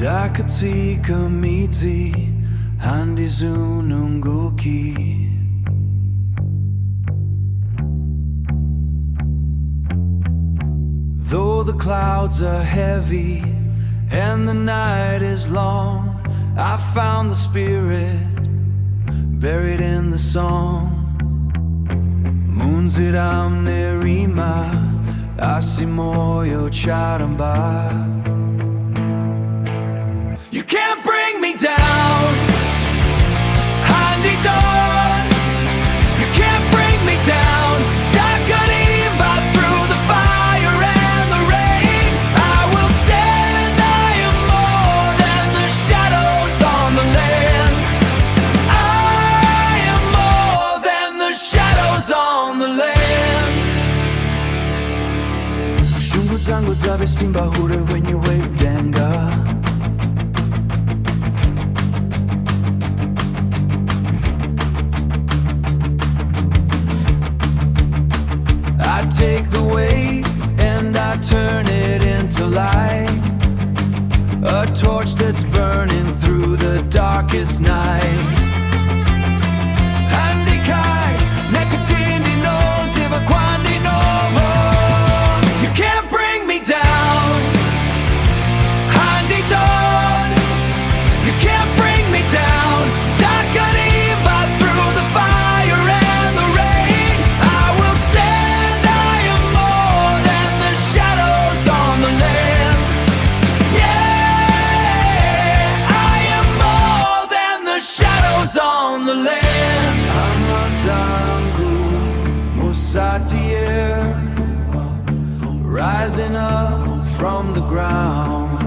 Katika miti Handizununguki. Though the clouds are heavy and the night is long, I found the spirit buried in the song. Munziram nerima asimoyo charamba. You can't bring me down, Handizun. You can't bring me down, Takarimba. Through the fire and the rain, I will stand. I am more than the shadows on the land. I am more than the shadows on the land. Shungu zangu zabe simba hure when you wave danga. I take the weight and I turn it into light, a torch that's burning through the darkest night. Handikai, nekatindi knows if I quandi novo. You can't bring me down, Handizun. You can't bring me down, Takarimba. Through the fire and the rain, I will stand. I am more than the shadows on the land. Yeah, I am more than the shadows on the land. Amatangu musatier, rising up from the ground.